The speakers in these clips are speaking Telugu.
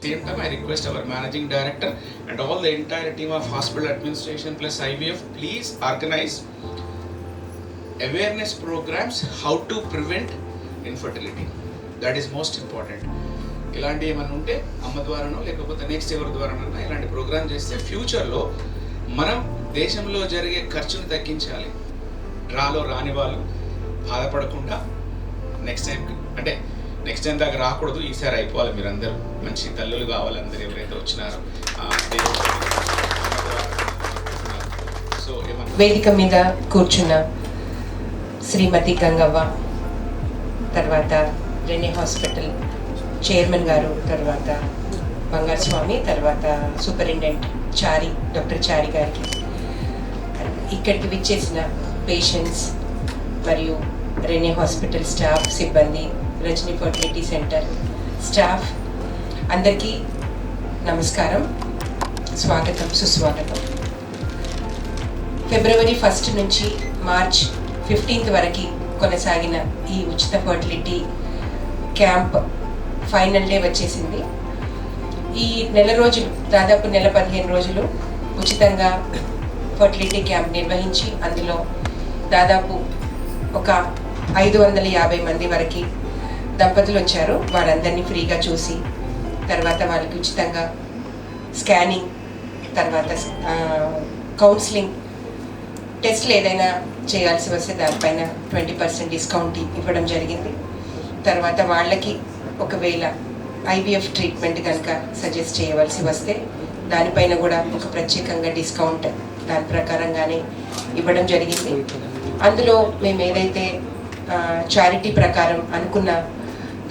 Same time, I request our managing director and all the entire team of hospital administration plus IVF, please organize awareness programs how to prevent infertility. That is most important. ఇలాంటి ఏమన్నా ఉంటే అమ్మ ద్వారానో లేకపోతే నెక్స్ట్ ఎవరి ద్వారానన్నా ఇలాంటి ప్రోగ్రామ్ చేస్తే ఫ్యూచర్లో మనం దేశంలో జరిగే ఖర్చును తగ్గించాలి. డ్రాలో రాని వాళ్ళు బాధపడకుండా నెక్స్ట్ టైం దాకా రాకూడదు, ఈసారి అయిపోవాలి. మీరు అందరూ మంచి తల్లులు కావాలి, అందరూ ఎవరైతే వచ్చినారో. సో వేదిక మీద కూర్చున్న శ్రీమతి గంగవ్వ, తర్వాత రెనీ హాస్పిటల్ చైర్మన్ గారు, తర్వాత బంగారు స్వామి, తర్వాత సూపరింటెండెంట్ చారి, డాక్టర్ చారి గారికి, ఇక్కడికి విచ్చేసిన పేషెంట్స్ మరియు రెనీ హాస్పిటల్ స్టాఫ్, సిబ్బంది, రజనీ ఫర్టిలిటీ సెంటర్ స్టాఫ్ అందరికీ నమస్కారం, స్వాగతం, సుస్వాగతం. ఫిబ్రవరి 1 నుంచి మార్చ్ 15 వరకు కొనసాగిన ఈ ఉచిత ఫర్టిలిటీ క్యాంప్ ఫైనల్ డే వచ్చేసింది. ఈ నెల రోజులు, దాదాపు నెల 15 రోజులు ఉచితంగా ఫర్టిలిటీ క్యాంప్ నిర్వహించి అందులో దాదాపు ఒక 550 మంది వరకు దంపతులు వచ్చారు. వాళ్ళందరినీ ఫ్రీగా చూసి తర్వాత వాళ్ళకి ఉచితంగా స్కానింగ్, తర్వాత కౌన్సిలింగ్, టెస్ట్లు ఏదైనా చేయాల్సి వస్తే దానిపైన 20% డిస్కౌంట్ ఇవ్వడం జరిగింది. తర్వాత వాళ్ళకి ఒకవేళ IVF ట్రీట్మెంట్ కనుక సజెస్ట్ చేయవలసి వస్తే దానిపైన కూడా ఒక ప్రత్యేకంగా డిస్కౌంట్ దాని ప్రకారంగానే ఇవ్వడం జరిగింది. అందులో మేము ఏదైతే చారిటీ ప్రకారం అనుకున్న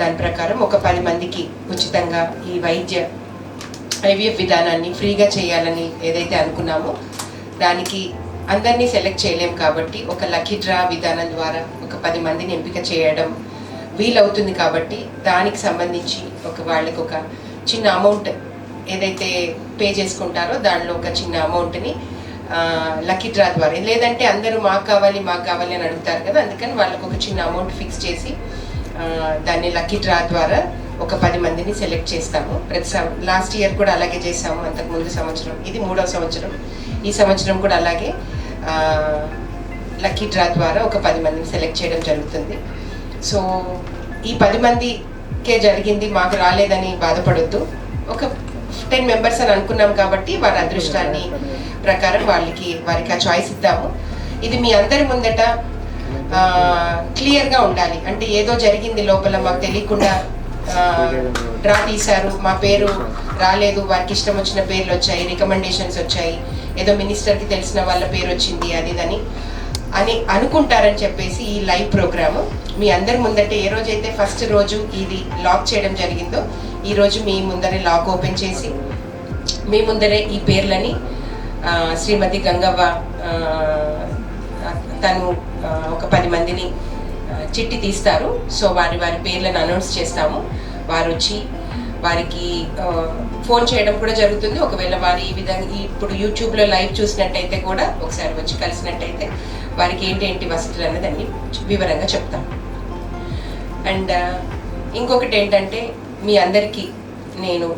దాని ప్రకారం ఒక 10 మందికి ఉచితంగా ఈ వైద్య IVF విధానాన్ని ఫ్రీగా చేయాలని ఏదైతే అనుకున్నామో దానికి అందరినీ సెలెక్ట్ చేయలేం కాబట్టి ఒక లక్కీ డ్రా విధానం ద్వారా ఒక 10 మందిని ఎంపిక చేయడం వీలవుతుంది. కాబట్టి దానికి సంబంధించి వాళ్ళకి ఒక చిన్న అమౌంట్ ఏదైతే పే చేసుకుంటారో దానిలో ఒక చిన్న అమౌంట్ని లక్కీ డ్రా ద్వారా, లేదంటే అందరూ మాకు కావాలి అని అడుగుతారు కదా, అందుకని వాళ్ళకు ఒక చిన్న అమౌంట్ ఫిక్స్ చేసి దాన్ని లక్కీ డ్రా ద్వారా ఒక 10 మందిని సెలెక్ట్ చేస్తాము. లాస్ట్ ఇయర్ కూడా అలాగే చేసాము, అంతకుముందు సంవత్సరం, ఇది 3వ సంవత్సరం. ఈ సంవత్సరం కూడా అలాగే లక్కీ డ్రా ద్వారా ఒక 10 మందిని సెలెక్ట్ చేయడం జరుగుతుంది. సో ఈ 10 మందికే జరిగింది, మాకు రాలేదని బాధపడొద్దు. ఒక 10 మెంబర్స్ అని అనుకున్నాం కాబట్టి వారి అదృష్టాన్ని ప్రకారం వారికి ఆ చాయిస్ ఇద్దాము. ఇది మీ అందరి ముందట క్లియర్గా ఉండాలి. అంటే ఏదో జరిగింది లోపల మాకు తెలియకుండా డ్రా తీశారు, మా పేరు రాలేదు, వారికి ఇష్టం వచ్చిన పేర్లు వచ్చాయి, రికమెండేషన్స్ వచ్చాయి, ఏదో మినిస్టర్కి తెలిసిన వాళ్ళ పేరు వచ్చింది అని అనుకుంటారని చెప్పేసి ఈ లైవ్ ప్రోగ్రాము మీ అందరి ముందటే ఏ రోజైతే ఫస్ట్ రోజు ఇది లాక్ చేయడం జరిగిందో ఈ రోజు మీ ముందరే లాక్ ఓపెన్ చేసి మీ ముందరే ఈ పేర్లని శ్రీమతి గంగవ్వ తను ఒక 10 మందిని చిట్టి తీస్తారు. సో వారి పేర్లను అనౌన్స్ చేస్తాము. వారు వచ్చి వారికి ఫోన్ చేయడం కూడా జరుగుతుంది. ఒకవేళ వారు ఈ విధంగా ఇప్పుడు యూట్యూబ్లో లైవ్ చూసినట్టయితే కూడా ఒకసారి వచ్చి కలిసినట్టయితే వారికి ఏంటి వసతులు అన్నది అన్ని వివరంగా చెప్తాం. అండ్ ఇంకొకటి ఏంటంటే మీ అందరికీ నేను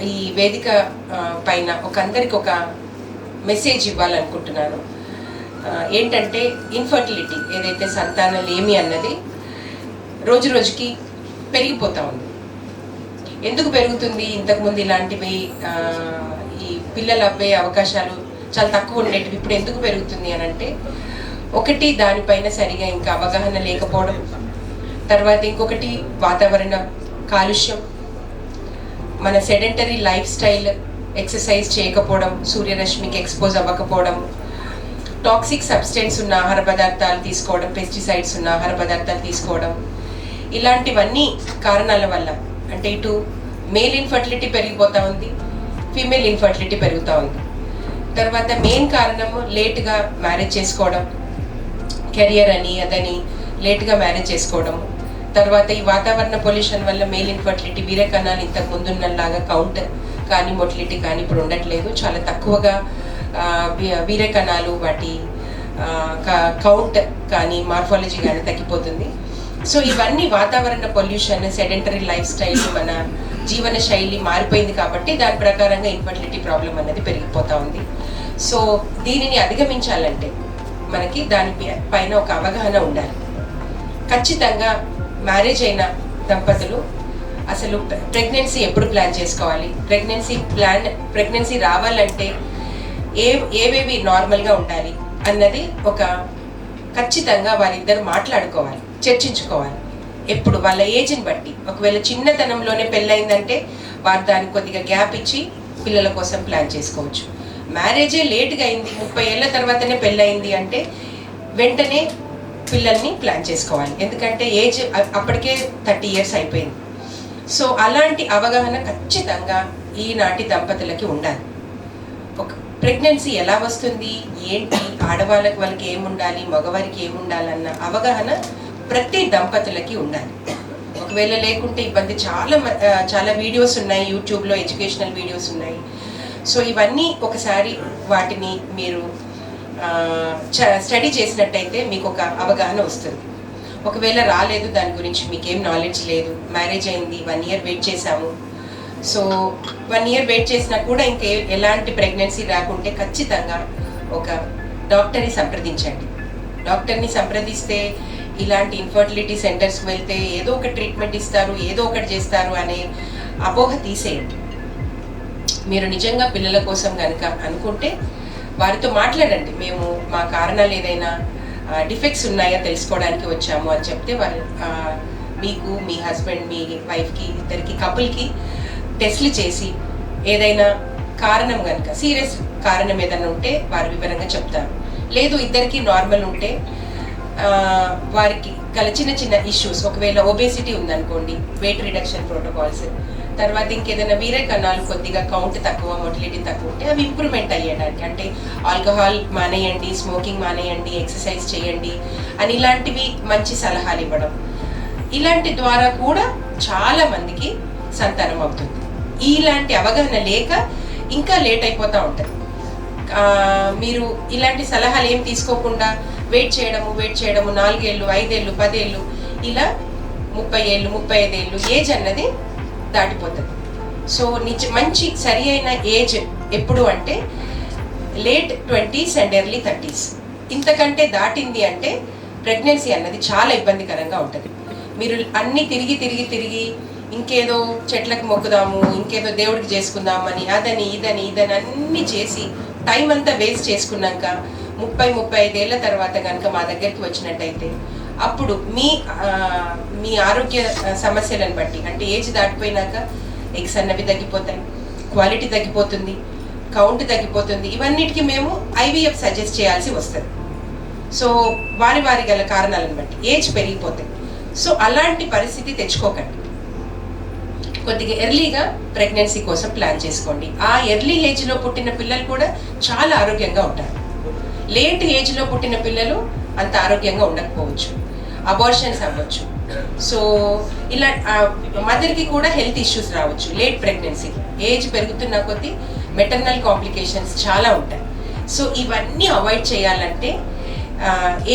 ఈ వేదిక పైన అందరికి ఒక మెసేజ్ ఇవ్వాలనుకుంటున్నాను. ఏంటంటే ఇన్ఫర్టిలిటీ ఏదైతే సంతానలేమి అన్నది రోజు రోజుకి పెరిగిపోతూ ఉంది. ఎందుకు పెరుగుతుంది? ఇంతకుముందు ఇలాంటివి ఈ పిల్లలు అవ్వే అవకాశాలు చాలా తక్కువ ఉండేటివి, ఇప్పుడు ఎందుకు పెరుగుతుంది అని అంటే, ఒకటి దానిపైన సరిగా ఇంకా అవగాహన లేకపోవడం, తర్వాత ఇంకొకటి వాతావరణ కాలుష్యం, మన సెడెంటరీ లైఫ్ స్టైల్, ఎక్సర్సైజ్ చేయకపోవడం, సూర్యరశ్మికి ఎక్స్పోజ్ అవ్వకపోవడం, టాక్సిక్ సబ్స్టెన్స్ ఉన్న ఆహార పదార్థాలు తీసుకోవడం, పెస్టిసైడ్స్ ఉన్న ఆహార పదార్థాలు తీసుకోవడం, ఇలాంటివన్నీ కారణాల వల్ల అంటే ఇటు మేల్ ఇన్ఫర్టిలిటీ పెరిగిపోతూ ఉంది, ఫీమేల్ ఇన్ఫర్టిలిటీ పెరుగుతూ ఉంది. తర్వాత మెయిన్ కారణము లేట్గా మ్యారేజ్ చేసుకోవడం, కెరియర్ అని అదని లేట్గా మ్యారేజ్ చేసుకోవడం. తర్వాత ఈ వాతావరణ పొల్యూషన్ వల్ల మేల్ ఇన్ఫర్టిలిటీ వీరే కణాలు ఇంతకు ముందున్నలాగా కౌంట్ కానీ మొటిలిటీ కానీ ఇప్పుడు ఉండట్లేదు. చాలా తక్కువగా వీరే కణాలు వాటి కౌంట్ కానీ మార్ఫాలజీ కానీ తగ్గిపోతుంది. సో ఇవన్నీ వాతావరణ పొల్యూషన్, సెడెంటరీ లైఫ్ స్టైల్, మన జీవన శైలి మారిపోయింది కాబట్టి దాని ప్రకారంగా ఇన్ఫర్టిలిటీ ప్రాబ్లం అనేది పెరిగిపోతూ ఉంది. సో దీనిని అధిగమించాలంటే మనకి దాని పైన ఒక అవగాహన ఉండాలి. ఖచ్చితంగా మ్యారేజ్ అయిన దంపతులు అసలు ప్రెగ్నెన్సీ ఎప్పుడు ప్లాన్ చేసుకోవాలి, ప్రెగ్నెన్సీ రావాలంటే ఏవేవి నార్మల్గా ఉండాలి అన్నది ఒక ఖచ్చితంగా వారిద్దరు మాట్లాడుకోవాలి, చర్చించుకోవాలి. ఎప్పుడు వాళ్ళ ఏజ్ని బట్టి, ఒకవేళ చిన్నతనంలోనే పెళ్ళయిందంటే వారు దానికి కొద్దిగా గ్యాప్ ఇచ్చి పిల్లల కోసం ప్లాన్ చేసుకోవచ్చు. మ్యారేజే లేట్గా అయింది, 30 ఏళ్ళ తర్వాతనే పెళ్ళయింది అంటే వెంటనే పిల్లల్ని ప్లాన్ చేసుకోవాలి. ఎందుకంటే ఏజ్ అప్పటికే 30 ఇయర్స్ అయిపోయింది. సో అలాంటి అవగాహన ఖచ్చితంగా ఈనాటి దంపతులకి ఉండాలి. ఒక ప్రెగ్నెన్సీ ఎలా వస్తుంది, ఏంటి, వాళ్ళకి ఏముండాలి, మగవారికి ఏముండాలన్న అవగాహన ప్రతి దంపతులకి ఉండాలి. ఒకవేళ లేకుంటే ఇబ్బంది. చాలా వీడియోస్ ఉన్నాయి యూట్యూబ్లో, ఎడ్యుకేషనల్ వీడియోస్ ఉన్నాయి. సో ఇవన్నీ ఒకసారి వాటిని మీరు స్టడీ చేసినట్టయితే మీకు ఒక అవగాహన వస్తుంది. ఒకవేళ రాలేదు, దాని గురించి మీకేం నాలెడ్జ్ లేదు, మ్యారేజ్ అయింది, 1 ఇయర్ వెయిట్ చేశాము, సో 1 ఇయర్ వెయిట్ చేసినా కూడా ఇంకా ఎలాంటి ప్రెగ్నెన్సీ రాకుంటే ఖచ్చితంగా ఒక డాక్టర్ని సంప్రదించండి. డాక్టర్ని సంప్రదిస్తే ఇలాంటి ఇన్ఫర్టిలిటీ సెంటర్స్కి వెళ్తే ఏదో ఒక ట్రీట్మెంట్ ఇస్తారు, ఏదో ఒకటి చేస్తారు అనే అపోహ తీసేయండి. మీరు నిజంగా పిల్లల కోసం కనుక అనుకుంటే వారితో మాట్లాడండి. మేము మా కారణాలు ఏదైనా డిఫెక్ట్స్ ఉన్నాయా తెలుసుకోవడానికి వచ్చాము అని చెప్తే వారు మీకు, మీ హస్బెండ్, మీ వైఫ్కి, ఇద్దరికి కపుల్కి టెస్ట్లు చేసి ఏదైనా కారణం కనుక, సీరియస్ కారణం ఏదైనా ఉంటే వారు వివరంగా చెప్తారు. లేదు ఇద్దరికి నార్మల్ ఉంటే వారికి గల చిన్న చిన్న ఇష్యూస్, ఒకవేళ ఒబేసిటీ ఉందనుకోండి, వెయిట్ రిడక్షన్ ప్రోటోకాల్స్, తర్వాత ఇంకేదైనా వీరే కణాలు కొద్దిగా కౌంట్ తక్కువ, మొటిలిటీ తక్కువ ఉంటే అవి ఇంప్రూవ్మెంట్ అయ్యేటానికి, అంటే ఆల్కహాల్ మానేయండి, స్మోకింగ్ మానేయండి, ఎక్సర్సైజ్ చేయండి అని ఇలాంటివి మంచి సలహాలు ఇవ్వడం, ఇలాంటి ద్వారా కూడా చాలా మందికి సంతానం అవుతుంది. ఇలాంటి అవగాహన లేక ఇంకా లేట్ అయిపోతూ ఉంటుంది. మీరు ఇలాంటి సలహాలు ఏం తీసుకోకుండా వెయిట్ చేయడము 4 ఏళ్ళు, 5 ఏళ్ళు, 10 ఏళ్ళు, ఇలా 30 ఏళ్ళు, 35 ఏళ్ళు ఏజ్ అన్నది దాటిపోతుంది. సో మంచి సరి అయిన ఏజ్ ఎప్పుడు అంటే late 20s and early 30s. ఇంతకంటే దాటింది అంటే ప్రెగ్నెన్సీ అన్నది చాలా ఇబ్బందికరంగా ఉంటుంది. మీరు అన్నీ తిరిగి ఇంకేదో చెట్లకు మొక్కుదాము, ఇంకేదో దేవుడికి చేసుకుందాము అని అదని ఇదని అన్నీ చేసి టైం అంతా వేస్ట్ చేసుకున్నాక 30-35 ఏళ్ళ తర్వాత కనుక మా దగ్గరికి వచ్చినట్టయితే అప్పుడు మీ ఆరోగ్య సమస్యలను బట్టి, అంటే ఏజ్ దాటిపోయినాక ఎగ్స్ అన్నవి తగ్గిపోతాయి, క్వాలిటీ తగ్గిపోతుంది, కౌంట్ తగ్గిపోతుంది. ఇవన్నిటికీ మేము IVF సజెస్ట్ చేయాల్సి వస్తుంది. సో వారి గల కారణాలను బట్టి ఏజ్ పెరిగిపోతాయి. సో అలాంటి పరిస్థితి తెచ్చుకోకండి. కొద్దిగా ఎర్లీగా ప్రెగ్నెన్సీ కోసం ప్లాన్ చేసుకోండి. ఆ ఎర్లీ ఏజ్లో పుట్టిన పిల్లలు కూడా చాలా ఆరోగ్యంగా ఉంటారు. లేట్ ఏజ్లో పుట్టిన పిల్లలు అంత ఆరోగ్యంగా ఉండకపోవచ్చు, అబార్షన్స్ అవ్వచ్చు. సో ఇలా మదర్కి కూడా హెల్త్ ఇష్యూస్ రావచ్చు లేట్ ప్రెగ్నెన్సీ. ఏజ్ పెరుగుతున్న కొద్దీ మెటర్నల్ కాంప్లికేషన్స్ చాలా ఉంటాయి. సో ఇవన్నీ అవాయిడ్ చేయాలంటే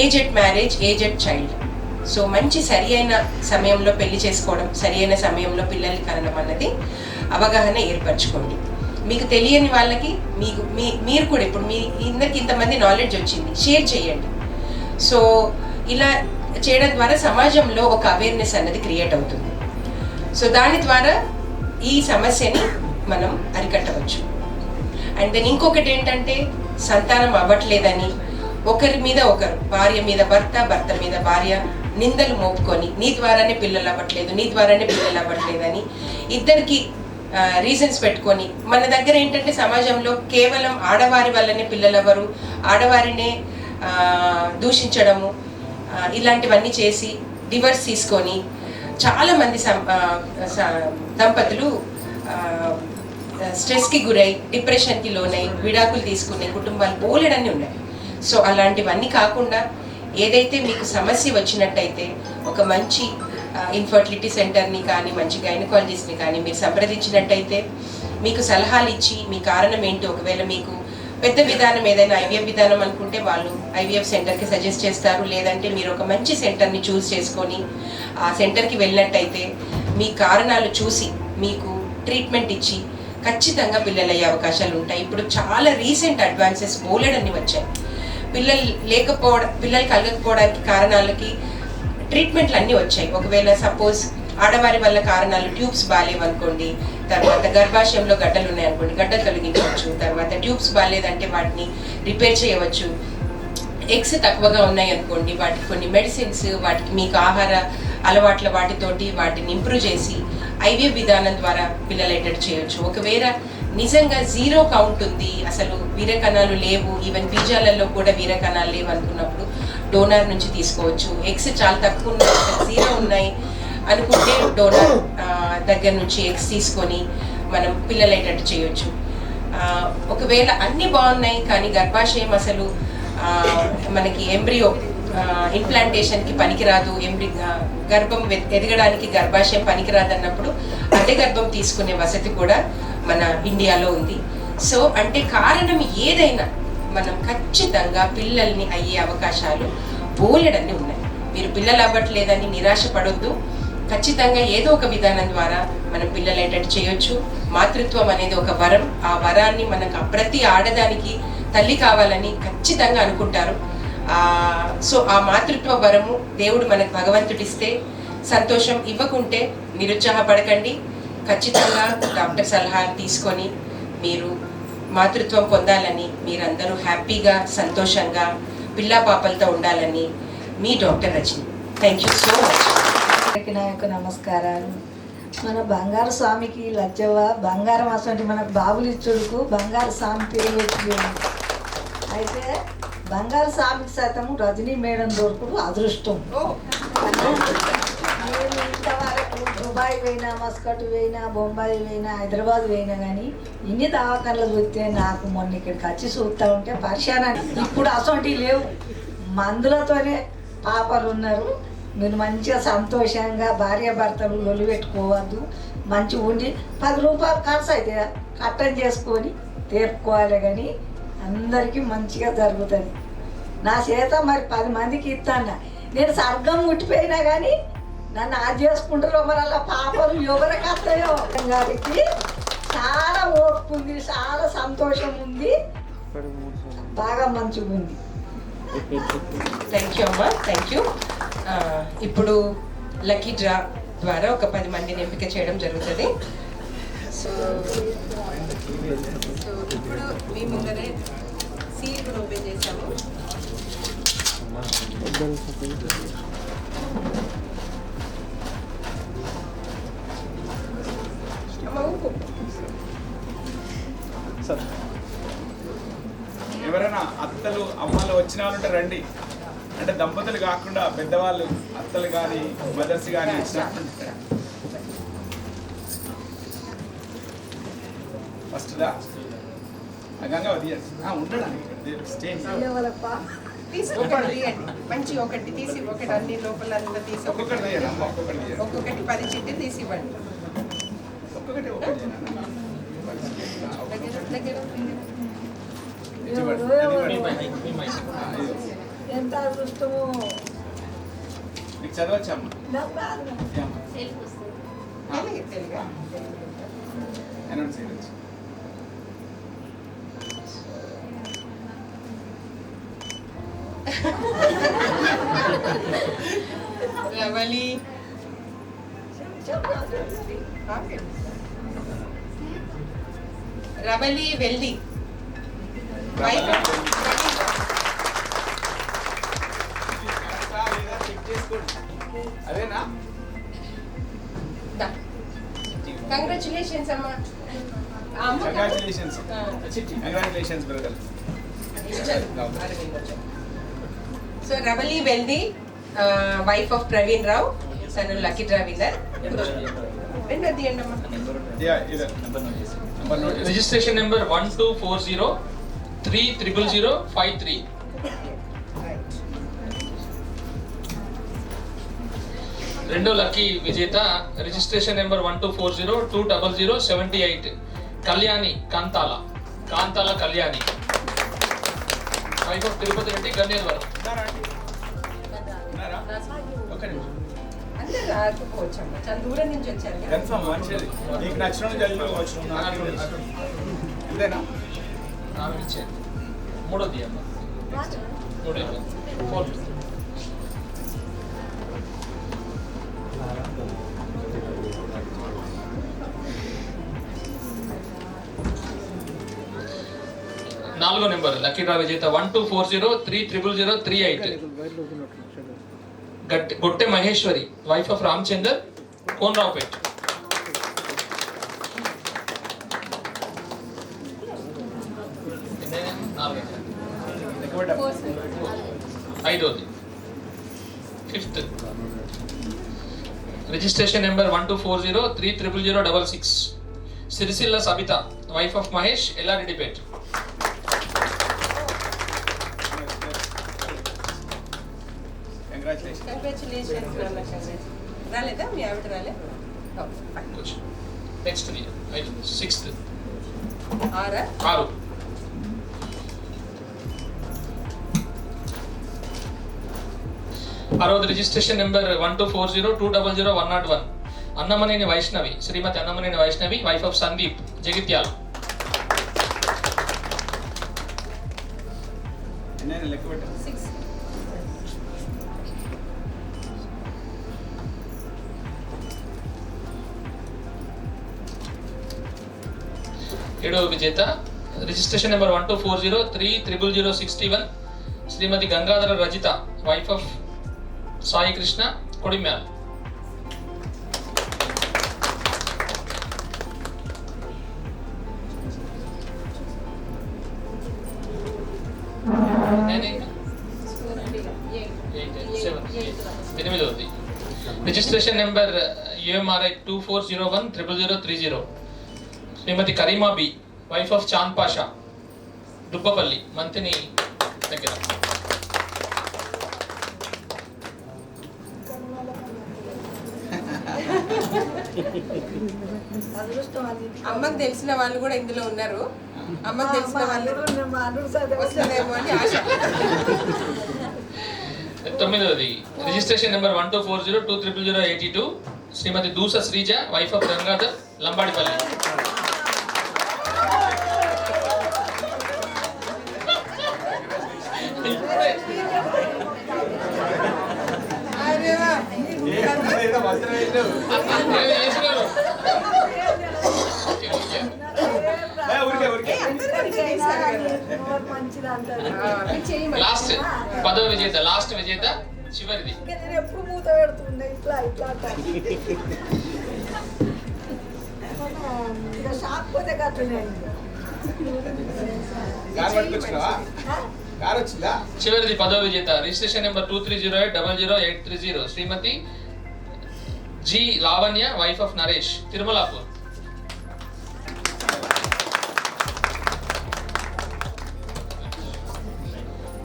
age at marriage, age at child. So మంచి సరి అయిన సమయంలో పెళ్లి చేసుకోవడం, సరి అయిన సమయంలో పిల్లల్ని కనడం అన్నది అవగాహన ఏర్పరచుకోండి. మీకు తెలియని వాళ్ళకి మీరు కూడా ఇప్పుడు మీ అందరికి ఇంతమంది నాలెడ్జ్ వచ్చింది, షేర్ చేయండి. సో ఇలా చేయడం ద్వారా సమాజంలో ఒక అవేర్నెస్ అన్నది క్రియేట్ అవుతుంది. సో దాని ద్వారా ఈ సమస్యని మనం అరికట్టవచ్చు. అండ్ దెన్ ఇంకొకటి ఏంటంటే సంతానం అవ్వట్లేదని ఒకరి మీద ఒకరు, భార్య మీద భర్త, భర్త మీద భార్య నిందలు మోపుకొని నీ ద్వారానే పిల్లలు అవ్వట్లేదని ఇద్దరికి రీజన్స్ పెట్టుకొని, మన దగ్గర ఏంటంటే సమాజంలో కేవలం ఆడవారి వల్లనే పిల్లలు అవ్వరు, ఆడవారినే దూషించడము, ఇలాంటివన్నీ చేసి డివర్స్ తీసుకొని చాలామంది దంపతులు స్ట్రెస్కి గురై, డిప్రెషన్కి లోనై, విడాకులు తీసుకునే కుటుంబాలు బోలెడన్ని ఉన్నాయి. సో అలాంటివన్నీ కాకుండా ఏదైతే మీకు సమస్య వచ్చినట్టయితే ఒక మంచి ఇన్ఫర్టిలిటీ సెంటర్ని కానీ, మంచి గైనకాలజిస్ట్ని కానీ మీరు సంప్రదించినట్టయితే మీకు సలహాలు ఇచ్చి మీ కారణం ఏంటి, ఒకవేళ మీకు పెద్ద విధానం ఏదైనా IVF విధానం అనుకుంటే వాళ్ళు IVF సెంటర్కి సజెస్ట్ చేస్తారు. లేదంటే మీరు ఒక మంచి సెంటర్ని చూస్ చేసుకొని ఆ సెంటర్కి వెళ్ళినట్టయితే మీ కారణాలు చూసి మీకు ట్రీట్మెంట్ ఇచ్చి ఖచ్చితంగా పిల్లలు అయ్యే అవకాశాలు ఉంటాయి. ఇప్పుడు చాలా రీసెంట్ అడ్వాన్సెస్ బోలెడన్ని వచ్చాయి. పిల్లలు కలగకపోవడానికి కారణాలకి ట్రీట్మెంట్లు అన్నీ వచ్చాయి. ఒకవేళ సపోజ్ ఆడవారి వల్ల కారణాలు ట్యూబ్స్ బాగాలేవనుకోండి, తర్వాత గర్భాశయంలో గడ్డలు ఉన్నాయనుకోండి, గడ్డలు తొలగించవచ్చు. తర్వాత ట్యూబ్స్ బాగాలేదంటే వాటిని రిపేర్ చేయవచ్చు. ఎగ్స్ తక్కువగా ఉన్నాయి అనుకోండి, వాటికి కొన్ని మెడిసిన్స్, వాటికి మీకు ఆహార అలవాట్ల వాటితోటి వాటిని ఇంప్రూవ్ చేసి ఐవీఎఫ్ విధానం ద్వారా పిల్లలు అయ్యేటట్టు చేయొచ్చు. ఒకవేళ నిజంగా జీరో కౌంట్ ఉంది, అసలు వీరకణాలు లేవు, ఈవెన్ బీజాలలో కూడా వీరకణాలు లేవు అనుకున్నప్పుడు డోనార్ నుంచి తీసుకోవచ్చు. ఎగ్స్ చాలా తక్కువ ఉన్నాయి, జీరో ఉన్నాయి అనుకుంటే డోనార్ దగ్గర నుంచి ఎగ్స్ తీసుకొని మనం పిల్లలు అయ్యేటట్టు చేయొచ్చు. ఒకవేళ అన్నీ బాగున్నాయి కానీ గర్భాశయం అసలు మనకి ఎంబ్రియో ఇంప్లాంటేషన్కి పనికిరాదు, గర్భం ఎదగడానికి గర్భాశయం పనికిరాదు అన్నప్పుడు అద్దె గర్భం తీసుకునే వసతి కూడా మన ఇండియాలో ఉంది. సో అంటే కారణం ఏదైనా మనం ఖచ్చితంగా పిల్లల్ని అయ్యే అవకాశాలు బోలెడన్ని ఉన్నాయి. మీరు పిల్లలు అవ్వట్లేదని నిరాశ పడొద్దు. ఖచ్చితంగా ఏదో ఒక విధానం ద్వారా మనం పిల్లలు అయ్యేటట్టు చేయొచ్చు. మాతృత్వం అనేది ఒక వరం. ఆ వరాన్ని మనకు ప్రతి ఆడదానికి తల్లి కావాలని ఖచ్చితంగా అనుకుంటారు. సో ఆ మాతృత్వ వరము దేవుడు మనకు భగవంతుడిస్తే సంతోషం, ఇవ్వకుంటే నిరుత్సాహపడకండి. ఖచ్చితంగా డాక్టర్ సలహా తీసుకొని మీరు మాతృత్వం పొందాలని, మీరందరూ హ్యాపీగా సంతోషంగా పిల్లా పాపలతో ఉండాలని మీ doctor Rajani. Thank you so much. నా యొక్క నమస్కారాలు. మన బంగారు స్వామికి లచ్చవ్వ బంగారం అసలు మనకు బాబులు ఇచ్చుడుకు బంగారు స్వామి పేరు పెట్టి, అయితే బంగారు స్వామికి సైతము రజనీ మేడం దొరుకుడు అదృష్టం. నేను ఇంతవరకు దుబాయ్ పోయినా, మస్కట్ పోయినా, బొంబాయి పోయినా, హైదరాబాద్ పోయినా కానీ ఇన్ని దవాఖానలు చూస్తే నాకు మొన్న ఇక్కడికి వచ్చి చూస్తూ ఉంటే పరిశానాన్ని. ఇప్పుడు అసొంటి లేవు, మందులతోనే పాపలు ఉన్నారు. మీరు మంచిగా సంతోషంగా భార్యాభర్తలు లొల్లి పెట్టుకోవద్దు, మంచిగా ఉండి 10 రూపాయలు ఖర్చు అయితే కట్టం చేసుకొని తీర్పుకోవాలి. కానీ అందరికీ మంచిగా జరుగుతుంది. నా చేత మరి 10 మందికి ఇస్తాను. నేను స్వర్గం ముట్టిపోయినా కానీ నన్ను అది చేసుకుంటారో మరి అలా పాపలు ఎవరికి వస్తాయో. గారికి చాలా ఓర్పు ఉంది, చాలా సంతోషం ఉంది, బాగా మంచిగా ఉంది. థ్యాంక్ యూ అమ్మా, థ్యాంక్ యూ. ఇప్పుడు లక్కీ డ్రా ద్వారా ఒక 10 మందిని ఎంపిక చేయడం జరుగుతుంది. సో ఇప్పుడు మీ ముందరే సీల్ కూడా ఓపెన్ చేశాము. ఎవరైనా అత్తలు అమ్మలు వచ్చిన వాళ్ళు ఉంటే రండి. అంటే దంపతులు కాకుండా పెద్దవాళ్ళు అత్తలు కానీ మదర్స్ కానీ వచ్చినట్టు. ఫస్ట్దా అగంగా ఉండడానికి మంచి ఒకటి తీసి ఒకటి అన్ని లోపల తీసి ఒక్కొక్కటి 10 చిట్టి తీసి ఇవ్వండి. ఎంత అదృష్టము. నీకు చదవచ్చమ్మా? రవలి రవలి వెల్లి అదేనా? కంగ్రాచులేషన్స్ అమ్మా. Congratulations brother. So Ravali Veldi, wife of Praveen Rao, తను lucky draw winner. Registration number 1240300053. రెండో లక్కీ విజేత registration number 1240200078 Kalyani Kantala Kalyani, wife of Tirupati Reddy Ganneshwaram. అంటే రాకపోవచ్చమ్మా, చాలా దూరం నుంచి వచ్చారు కదా. కన్ఫర్మ్ మంచిది. నీకు నచ్చిన జల్లు వచ్చిన అంతేనా? ఇచ్చేది మూడోది అమ్మ, మూడో ఫోర్త్. నాలుగో నెంబర్ లక్కీ డ్రా విజేత 1240300038. Gotte Maheshwari, wife of Ramachandar, Konaraopet. ఐదోది fifth. Registration number 1240300066. Sircilla Sabitha, wife of Mahesh, Yellareddypet. రాలేదా మీ ఆవిడ రాలే? Next sixth. ఆరా? 6. ఆరోది registration number 1240200101. Annamaneni Vaishnavi, Srimathi Annamaneni Vaishnavi, wife of Sandeep, Jagtial. లెక్క పెట్టా. 6. ఏడవ విజేత registration number 1240300061. Srimathi Gangadhara Rajitha, wife of Sai Krishna, Kodimial. ఎనిమిదవది registration number UMRI 24010030. Srimathi Karima Bi, wife of Chand Pasha, Dubbapalli, మంతిని దగ్గర. అమ్మకు తెలిసిన వాళ్ళు కూడా ఇందులో ఉన్నారు. అమ్మకు తెలిసిన వాళ్ళు వస్తుందేమో అని ఆశ. తొమ్మిదవది registration number 1240200082. Srimathi Doosa Sreeja, wife of Gangadhar, Lambadipalli. Last 10వ విజేత, లాస్ట్ విజేత, చివరిది. ఎప్పుడు మూత పెడుతుండే ఇట్లా ఇట్లా షాక్ పోతే కట్టున్నాయి. చివరిది 10వ విజేత registration number 2308000830. Srimati G Lavanya, wife of Naresh, Tirumalapur.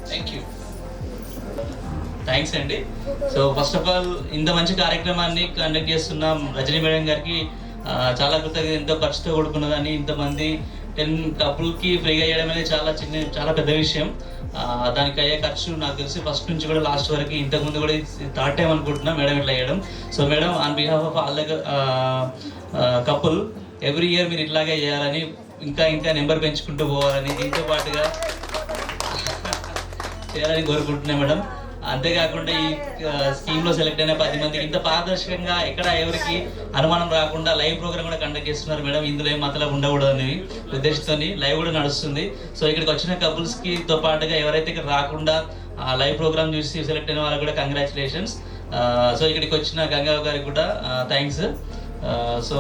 Thank you. Thanks అండి. సో ఫస్ట్ ఆఫ్ ఆల్ ఇంత మంచి కార్యక్రమాన్ని కండక్ట్ చేస్తున్న రజనీ మేడం గారికి చాలా కృతజ్ఞత. ఎంతో ఖర్చుతో కూడుకున్నదని ఇంతమంది 10 కపుల్కి ఫ్రీగా చేయడం అనేది చాలా పెద్ద విషయం. దానికి అయ్యే ఖర్చు నాకు తెలిసి ఫస్ట్ నుంచి కూడా లాస్ట్ వరకు, ఇంతకుముందు కూడా థర్డ్ టైం అనుకుంటున్నా మేడం ఇట్లా చేయడం. So madam, on behalf of all the couple, every year మీరు ఇట్లాగే చేయాలని, ఇంకా నెంబర్ పెంచుకుంటూ పోవాలని, దీంతో పాటుగా చేయాలని కోరుకుంటున్నాను మేడం. అంతేకాకుండా ఈ స్కీమ్లో సెలెక్ట్ అయిన 10 మందికి ఇంత పారదర్శకంగా ఎక్కడ ఎవరికి అనుమానం రాకుండా లైవ్ ప్రోగ్రామ్ కూడా కండక్ట్ చేస్తున్నారు మేడం. ఇందులో ఏం మతలబు ఉండకూడదు అనేది ఉద్దేశంతో లైవ్ కూడా నడుస్తుంది. సో ఇక్కడికి వచ్చిన కపుల్స్కి తో పాటుగా ఎవరైతే ఇక్కడ రాకుండా లైవ్ ప్రోగ్రామ్ చూసి సెలెక్ట్ అయిన వాళ్ళకి కూడా కంగ్రాచులేషన్స్. సో ఇక్కడికి వచ్చిన గంగా గారికి కూడా థ్యాంక్స్. సో